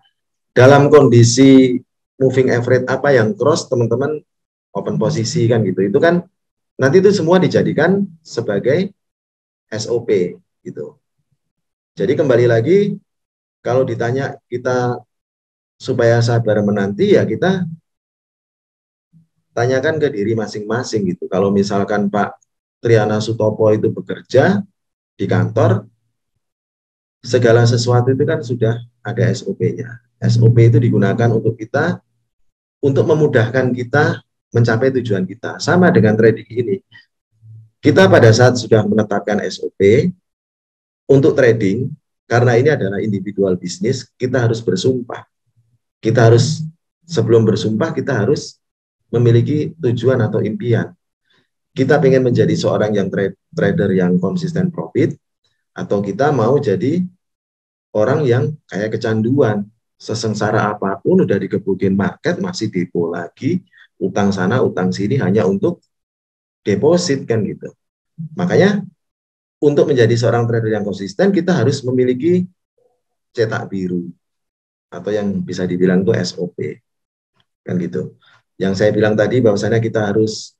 S1: dalam kondisi moving average apa yang cross, teman-teman open posisi kan gitu. Itu kan nanti itu semua dijadikan sebagai SOP gitu. Jadi kembali lagi, kalau ditanya kita supaya sabar menanti, ya kita tanyakan ke diri masing-masing gitu. Kalau misalkan Pak Triana Sutopo itu bekerja di kantor, segala sesuatu itu kan sudah ada SOP-nya. SOP itu digunakan untuk kita, untuk memudahkan kita mencapai tujuan kita. Sama dengan trading ini. Kita pada saat sudah menetapkan SOP untuk trading, karena ini adalah individual bisnis, kita harus bersumpah. Kita harus, sebelum bersumpah, kita harus memiliki tujuan atau impian. Kita ingin menjadi seorang yang trader yang konsisten profit, atau kita mau jadi orang yang kayak kecanduan, sesengsara apapun udah dikebukin market, masih depo lagi, utang sana, utang sini hanya untuk deposit kan gitu. Makanya untuk menjadi seorang trader yang konsisten, kita harus memiliki cetak biru, atau yang bisa dibilang itu SOP, kan gitu. Yang saya bilang tadi bahwasanya kita harus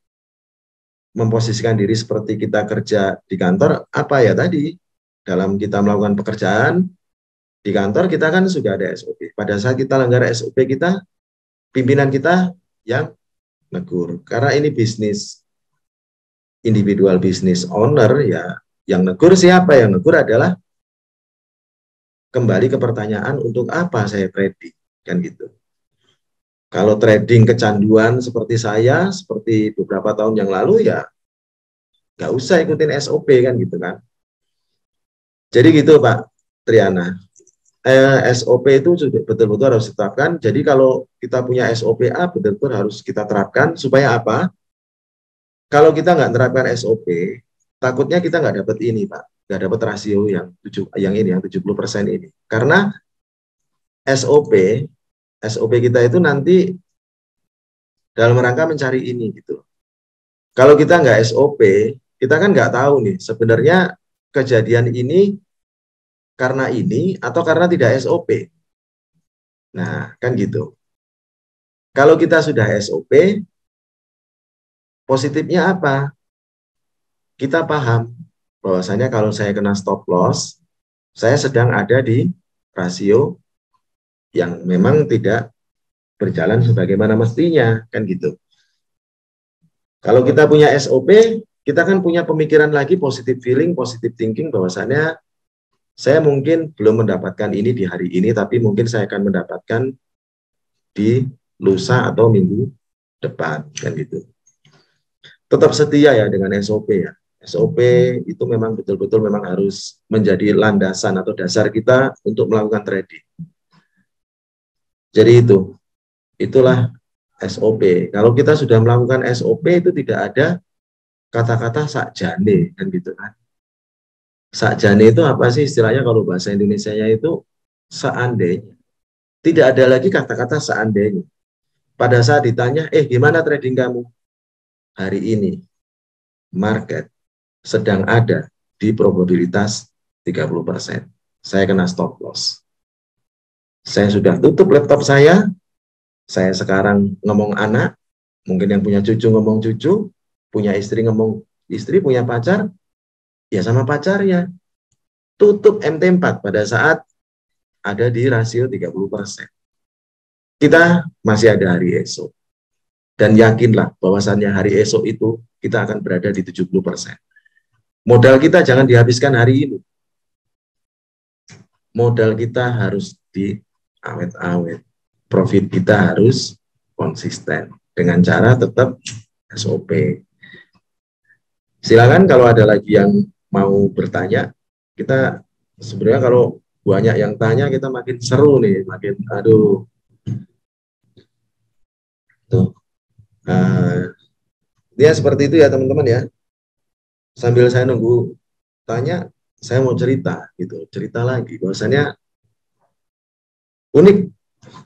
S1: memposisikan diri seperti kita kerja di kantor, apa ya tadi, dalam kita melakukan pekerjaan di kantor kita kan sudah ada SOP. Pada saat kita langgar SOP kita, pimpinan kita yang negur. Karena ini bisnis, individual business owner, ya yang negur siapa? Yang negur adalah kembali ke pertanyaan, untuk apa saya trading, kan gitu. Kalau trading kecanduan seperti saya, seperti beberapa tahun yang lalu, ya nggak usah ikutin SOP kan gitu kan. Jadi gitu Pak Triana. SOP itu betul-betul harus ditetapkan. Jadi kalau kita punya SOP A, betul-betul harus kita terapkan. Supaya apa? Kalau kita nggak terapkan SOP, takutnya kita nggak dapat ini Pak. Nggak dapat rasio yang 70% ini. Karena SOP kita itu nanti dalam rangka mencari ini gitu. Kalau kita nggak SOP, kita kan nggak tahu nih sebenarnya kejadian ini karena ini atau karena tidak SOP. Nah, kan gitu. Kalau kita sudah SOP, positifnya apa? Kita paham bahwasanya kalau saya kena stop loss, saya sedang ada di rasio yang memang tidak berjalan sebagaimana mestinya, kan gitu. Kalau kita punya SOP, kita kan punya pemikiran lagi, positive feeling, positive thinking, bahwasannya saya mungkin belum mendapatkan ini di hari ini, tapi mungkin saya akan mendapatkan di lusa atau minggu depan, kan gitu. Tetap setia ya dengan SOP ya. SOP itu memang betul-betul memang harus menjadi landasan atau dasar kita untuk melakukan trading. Jadi itulah SOP. Kalau kita sudah melakukan SOP, itu tidak ada kata-kata sakjane kan gitu kan. Sakjane itu apa sih istilahnya kalau bahasa Indonesianya itu seandainya. Tidak ada lagi kata-kata seandainya. pada saat ditanya, gimana trading kamu? Hari ini market sedang ada di probabilitas 30%. Saya kena stop loss. Saya sudah tutup laptop saya sekarang ngomong anak, mungkin yang punya cucu ngomong cucu, punya istri ngomong istri, punya pacar, ya sama pacarnya. Tutup MT4 pada saat ada di rasio 30%. Kita masih ada hari esok. Dan yakinlah bahwasannya hari esok itu kita akan berada di 70%. Modal kita jangan dihabiskan hari ini. Modal kita harus diawet-awet. Profit kita harus konsisten dengan cara tetap SOP. Silakan kalau ada lagi yang mau bertanya. Kita sebenarnya kalau banyak yang tanya kita makin seru nih, makin aduh. Tuh. Ya seperti itu ya teman-teman ya. Sambil saya nunggu tanya, saya mau cerita gitu, cerita lagi. Bahwasanya unik.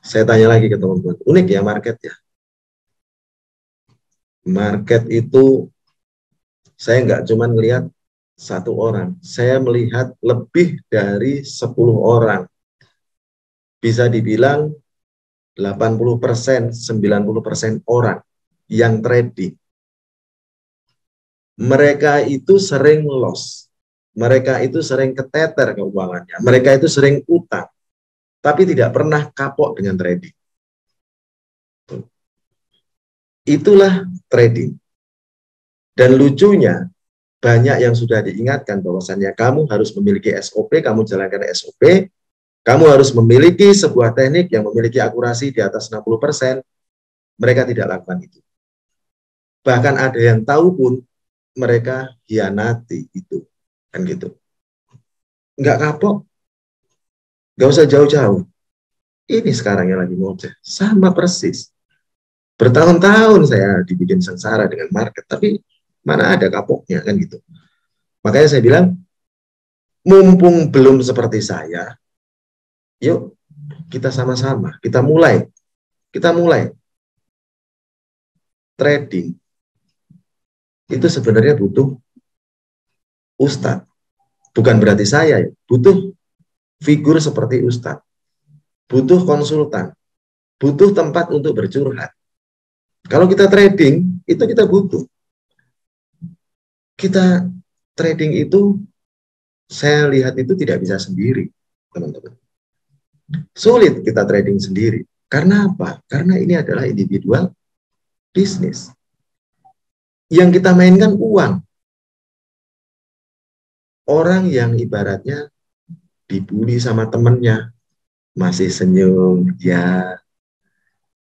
S1: Saya tanya lagi ke teman-teman, unik ya market ya. Market itu saya nggak cuma melihat satu orang, saya melihat lebih dari 10 orang. Bisa dibilang 80%, 90% orang yang trading. Mereka itu sering loss. Mereka itu sering keteter keuangannya. Mereka itu sering utang. Tapi tidak pernah kapok dengan trading. Itulah trading. Dan lucunya, banyak yang sudah diingatkan bahwasannya kamu harus memiliki SOP, kamu jalankan SOP, kamu harus memiliki sebuah teknik yang memiliki akurasi di atas 60%, mereka tidak lakukan itu. Bahkan ada yang tahu pun, mereka hianati itu. Kan gitu. Nggak kapok, nggak usah jauh-jauh. Ini sekarang yang lagi ngoceh, sama persis. Bertahun-tahun saya dibikin sengsara dengan market, tapi mana ada kapoknya, kan gitu. Makanya saya bilang, mumpung belum seperti saya, yuk kita sama-sama, kita mulai trading. Itu sebenarnya butuh ustadz, bukan berarti saya ya, butuh figur seperti ustadz, butuh konsultan, butuh tempat untuk bercurhat. Kalau kita trading, itu kita butuh. Kita trading itu, saya lihat itu tidak bisa sendiri, teman-teman. Sulit kita trading sendiri. Karena apa? Karena ini adalah individual bisnis. Yang kita mainkan uang. Orang yang ibaratnya dibully sama temennya, masih senyum, ya.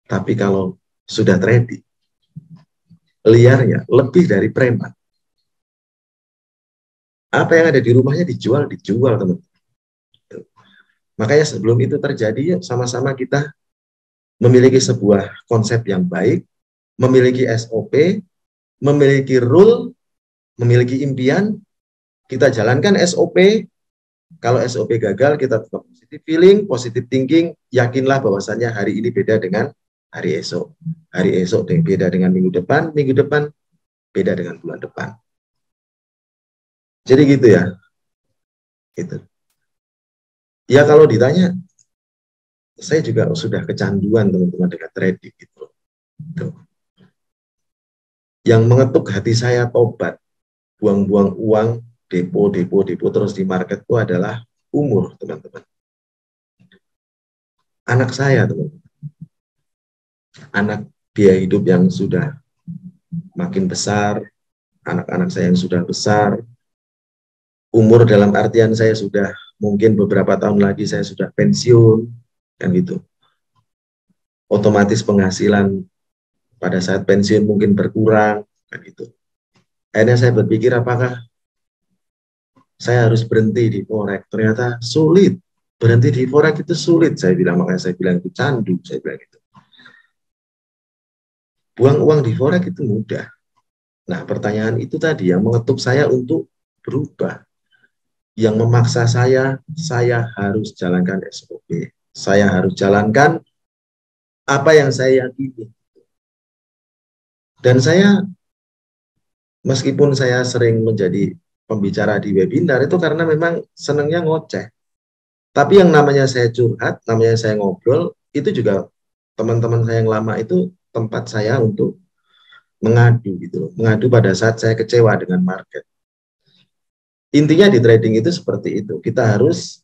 S1: Tapi kalau sudah trading, liarnya lebih dari preman. Apa yang ada di rumahnya dijual, teman-teman. Makanya sebelum itu terjadi, sama-sama kita memiliki sebuah konsep yang baik, memiliki SOP, memiliki rule, memiliki impian, kita jalankan SOP. Kalau SOP gagal, kita tetap positive feeling, positive thinking, yakinlah bahwasannya hari ini beda dengan hari esok. Hari esok beda dengan minggu depan beda dengan bulan depan. Jadi gitu ya. Gitu. Ya kalau ditanya, saya juga sudah kecanduan teman-teman dengan trading gitu. Tuh. Yang mengetuk hati saya tobat, buang-buang uang, depo terus di market itu adalah umur, teman-teman. Anak saya, teman-teman. Anak biaya hidup yang sudah makin besar, anak-anak saya yang sudah besar, umur dalam artian saya sudah mungkin beberapa tahun lagi saya sudah pensiun, kan gitu. Otomatis penghasilan pada saat pensiun mungkin berkurang, kan gitu. Akhirnya saya berpikir apakah saya harus berhenti di forex. Ternyata sulit. Berhenti di forex itu sulit, saya bilang. Makanya saya bilang itu candu, saya bilang itu. Buang uang di forex itu mudah. Nah, pertanyaan itu tadi yang mengetuk saya untuk berubah. Yang memaksa saya harus jalankan SOP. Saya harus jalankan apa yang saya yakini. Dan saya, meskipun saya sering menjadi pembicara di webinar, itu karena memang senangnya ngoceh. Tapi yang namanya saya curhat, namanya saya ngobrol, itu juga teman-teman saya yang lama itu tempat saya untuk mengadu gitu loh. Mengadu pada saat saya kecewa dengan market. Intinya di trading itu seperti itu. Kita harus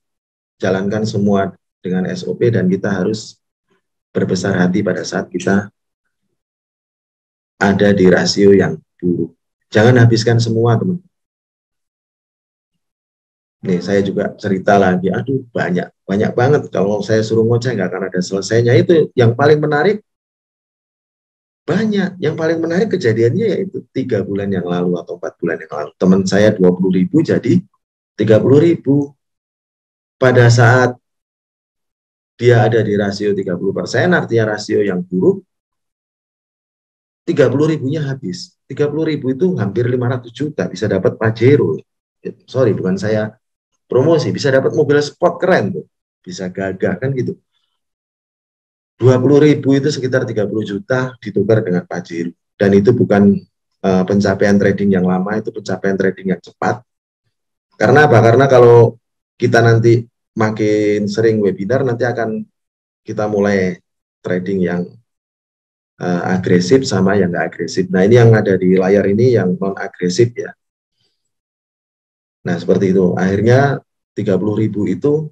S1: jalankan semua dengan SOP dan kita harus berbesar hati pada saat kita ada di rasio yang buruk. Jangan habiskan semua, teman. Nih, saya juga cerita lagi. Aduh, banyak banget. Kalau saya suruh ngoceh, nggak akan ada selesainya. Itu yang paling menarik, banyak. Yang paling menarik kejadiannya yaitu 3 bulan yang lalu atau 4 bulan yang lalu. Teman saya 20.000 jadi 30.000. Pada saat dia ada di rasio 30%, artinya rasio yang buruk, 30.000-nya habis. 30.000 itu hampir 500 juta, bisa dapat Pajero. Sorry, bukan saya promosi, bisa dapat mobil sport keren tuh. Bisa gagah kan gitu. 20.000 itu sekitar 30 juta ditukar dengan Pajero. Dan itu bukan pencapaian trading yang lama, itu pencapaian trading yang cepat. Karena apa? Karena kalau kita nanti makin sering webinar, nanti akan kita mulai trading yang agresif sama yang nggak agresif. Nah, ini yang ada di layar ini yang non agresif ya. Nah, seperti itu. Akhirnya 30.000 itu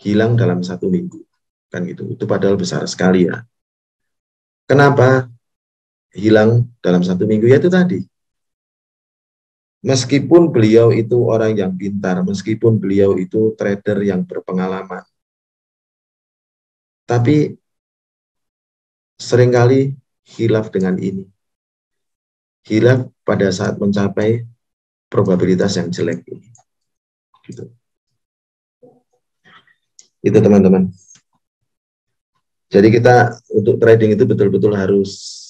S1: hilang dalam 1 minggu. Kan gitu. Itu padahal besar sekali ya. Kenapa hilang dalam 1 minggu? Ya itu tadi. Meskipun beliau itu orang yang pintar, meskipun beliau itu trader yang berpengalaman, tapi seringkali hilaf dengan ini. Hilaf pada saat mencapai probabilitas yang jelek ini. Gitu. Itu teman-teman. Jadi kita untuk trading itu betul-betul harus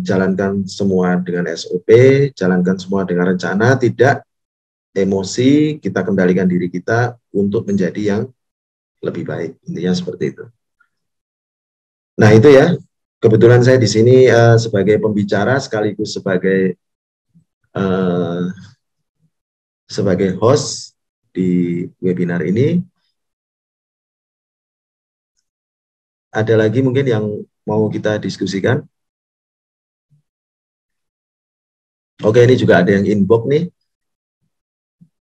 S1: jalankan semua dengan SOP, jalankan semua dengan rencana, tidak emosi, kita kendalikan diri kita untuk menjadi yang lebih baik. Intinya seperti itu. Nah itu ya, kebetulan saya di sini sebagai pembicara sekaligus sebagai host di webinar ini. Ada lagi mungkin yang mau kita diskusikan? Oke, ini juga ada yang inbox nih.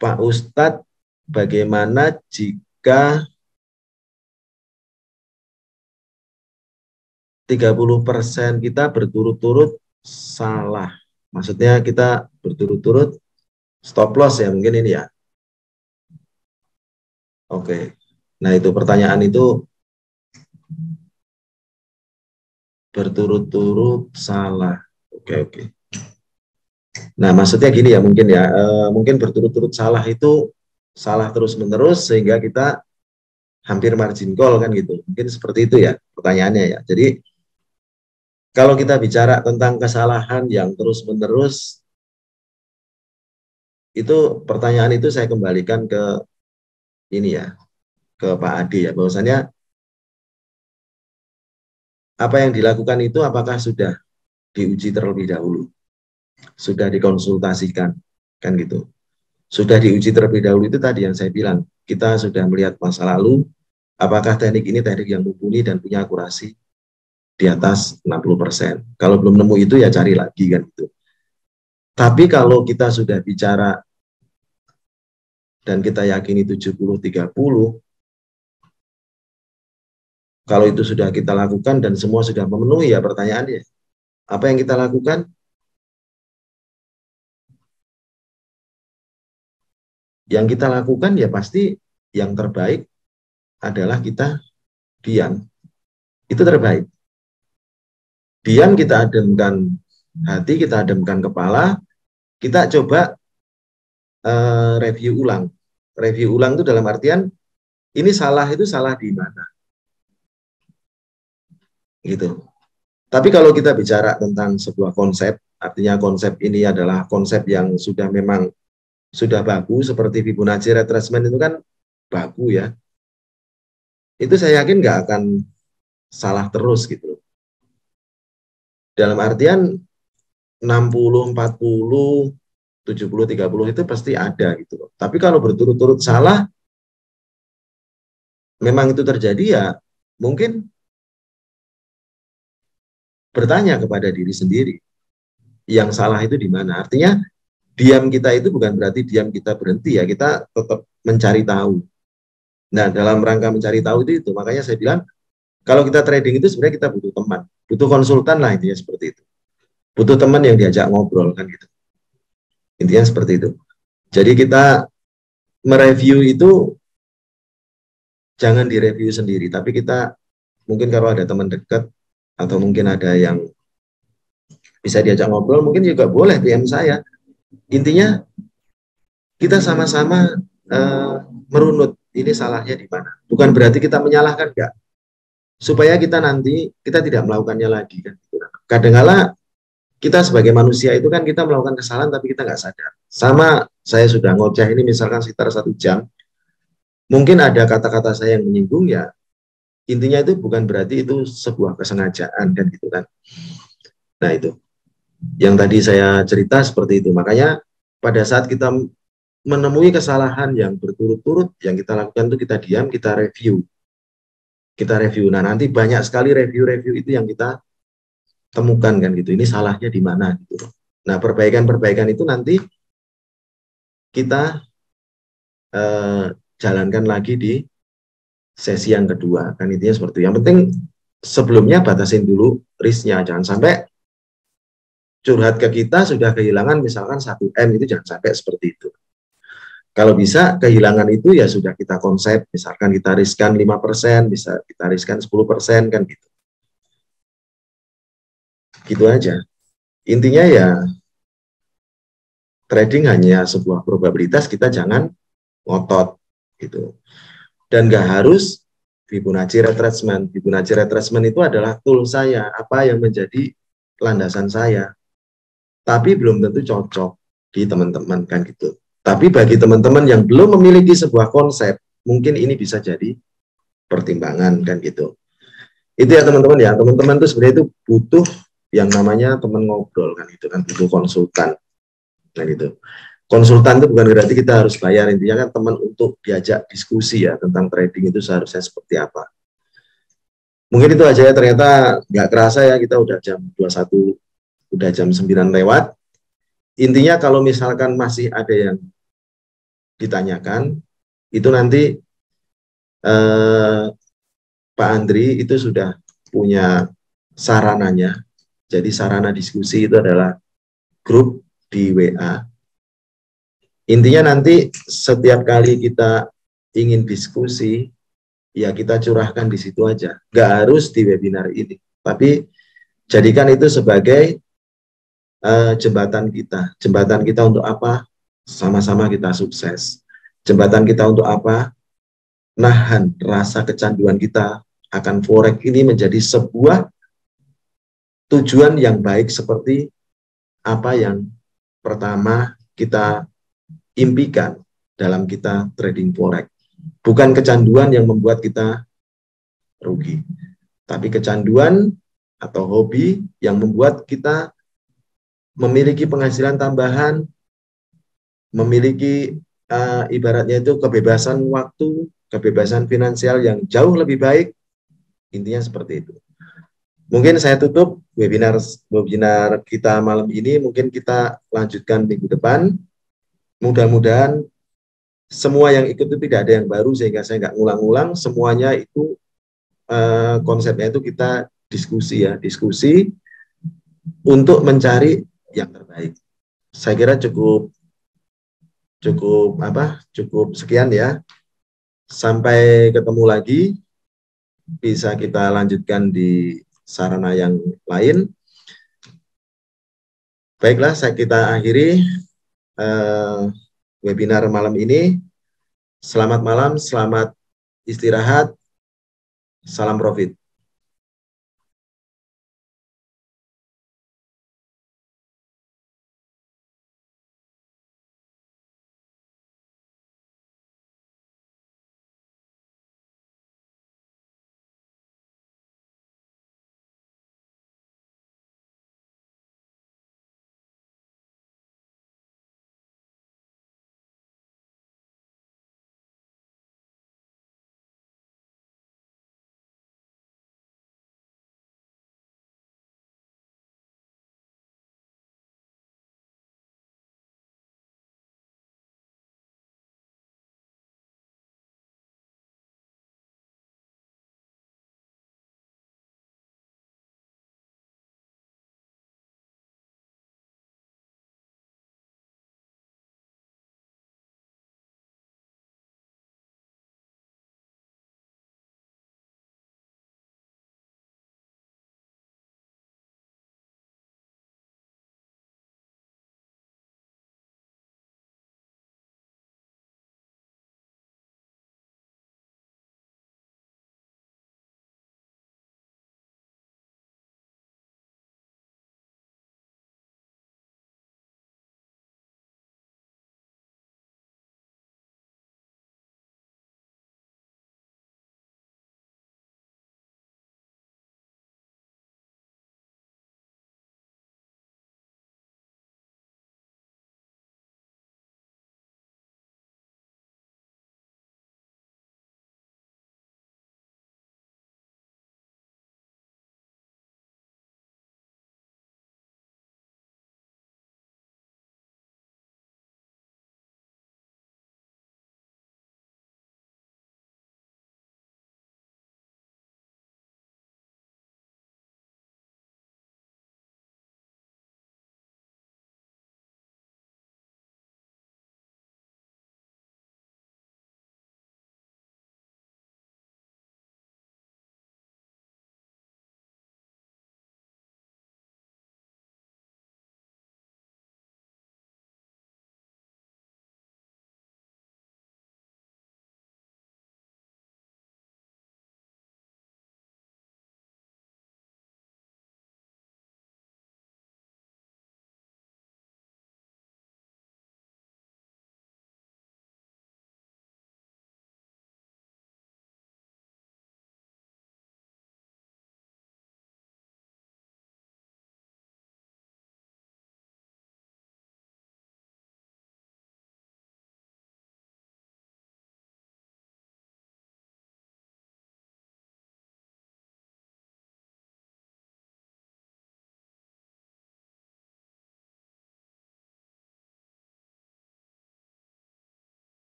S1: Pak Ustadz, bagaimana jika 30% kita berturut-turut salah? Maksudnya kita berturut-turut stop loss ya mungkin ini ya. Oke. Nah, itu pertanyaan itu berturut-turut salah. Oke. Nah, maksudnya gini ya mungkin ya, mungkin berturut-turut salah itu salah terus-menerus sehingga kita hampir margin call kan gitu. Mungkin seperti itu ya pertanyaannya ya. Jadi kalau kita bicara tentang kesalahan yang terus-menerus, itu pertanyaan itu saya kembalikan ke ini ya, ke Pak Ade ya, bahwasanya apa yang dilakukan itu apakah sudah diuji terlebih dahulu, sudah dikonsultasikan, kan gitu. Sudah diuji terlebih dahulu itu tadi yang saya bilang, kita sudah melihat masa lalu, apakah teknik ini teknik yang mumpuni dan punya akurasi di atas 60%. Kalau belum nemu itu ya cari lagi kan gitu. Tapi kalau kita sudah bicara dan kita yakini 70-30, kalau itu sudah kita lakukan dan semua sudah memenuhi ya pertanyaannya, apa yang kita lakukan? Yang kita lakukan ya pasti yang terbaik adalah kita diam. Itu terbaik. Diam, kita ademkan hati, kita ademkan kepala, kita coba review ulang. Review ulang itu dalam artian ini salah itu salah di mana? Gitu. Tapi kalau kita bicara tentang sebuah konsep, artinya konsep ini adalah konsep yang sudah memang sudah baku, seperti Fibonacci retracement itu kan baku ya. Itu saya yakin nggak akan salah terus gitu. Dalam artian 60, 40, 70, 30 itu pasti ada gitu loh. Tapi kalau berturut-turut salah, memang itu terjadi ya mungkin bertanya kepada diri sendiri, yang salah itu di mana. Artinya diam kita itu bukan berarti diam kita berhenti ya, kita tetap mencari tahu. Nah, dalam rangka mencari tahu itu makanya saya bilang kalau kita trading itu sebenarnya kita butuh teman, butuh konsultan lah intinya seperti itu. Butuh teman yang diajak ngobrol kan gitu. Intinya seperti itu. Jadi kita mereview itu jangan direview sendiri, tapi kita mungkin kalau ada teman dekat atau mungkin ada yang bisa diajak ngobrol, mungkin juga boleh PM saya. Intinya kita sama-sama merunut ini salahnya di mana. Bukan berarti kita menyalahkan, enggak. Supaya kita nanti kita tidak melakukannya lagi kan. Kadang-kala kita sebagai manusia itu kan kita melakukan kesalahan tapi kita nggak sadar. Sama saya sudah ngoceh ini misalkan sekitar 1 jam, mungkin ada kata-kata saya yang menyinggung ya. Intinya itu bukan berarti itu sebuah kesengajaan kan gitu kan. Nah itu yang tadi saya cerita seperti itu. Makanya pada saat kita menemui kesalahan yang berturut-turut, yang kita lakukan itu kita diam, kita review. Kita review. Nah, nanti banyak sekali review-review itu yang kita temukan kan gitu. Ini salahnya di mana gitu. Nah, perbaikan-perbaikan itu nanti kita jalankan lagi di sesi yang kedua. Kan intinya seperti itu. Yang penting sebelumnya batasin dulu risknya. Jangan sampai curhat ke kita sudah kehilangan misalkan 1 M, itu jangan sampai seperti itu. Kalau bisa kehilangan itu ya sudah kita konsep, misalkan kita riskan 5%, bisa kita riskan 10% kan gitu. Gitu aja. Intinya ya trading hanya sebuah probabilitas, kita jangan ngotot gitu. Dan nggak harus Fibonacci retracement. Fibonacci retracement itu adalah tool saya, apa yang menjadi landasan saya. Tapi belum tentu cocok di teman-teman kan gitu. Tapi bagi teman-teman yang belum memiliki sebuah konsep, mungkin ini bisa jadi pertimbangan kan gitu. Itu ya teman-teman ya. Teman-teman itu sebenarnya itu butuh yang namanya teman ngobrol kan itu kan, butuh konsultan. Nah gitu. Konsultan itu bukan berarti kita harus bayar, intinya kan teman untuk diajak diskusi ya tentang trading itu seharusnya seperti apa. Mungkin itu aja ya, ternyata nggak kerasa ya kita udah jam 21, udah jam 9 lewat. Intinya kalau misalkan masih ada yang ditanyakan, itu nanti Pak Andri itu sudah punya sarananya. Jadi sarana diskusi itu adalah grup di WA. Intinya nanti setiap kali kita ingin diskusi, ya kita curahkan di situ aja. Nggak harus di webinar ini. Tapi jadikan itu sebagai jembatan kita. Jembatan kita untuk apa? Sama-sama kita sukses. Jembatan kita untuk apa? Nahan rasa kecanduan kita akan forex ini menjadi sebuah tujuan yang baik seperti apa yang pertama kita impikan dalam kita trading forex. Bukan kecanduan yang membuat kita rugi, tapi kecanduan atau hobi yang membuat kita memiliki penghasilan tambahan, memiliki ibaratnya itu kebebasan waktu, kebebasan finansial yang jauh lebih baik. Intinya seperti itu. Mungkin saya tutup webinar kita malam ini, mungkin kita lanjutkan minggu depan. Mudah-mudahan semua yang ikut itu tidak ada yang baru, sehingga saya nggak ngulang-ngulang, semuanya itu konsepnya itu kita diskusi ya, diskusi untuk mencari yang terbaik. Saya kira cukup sekian ya. Sampai ketemu lagi, bisa kita lanjutkan di sarana yang lain. Baiklah, kita akhiri webinar malam ini. Selamat malam, selamat istirahat, salam profit.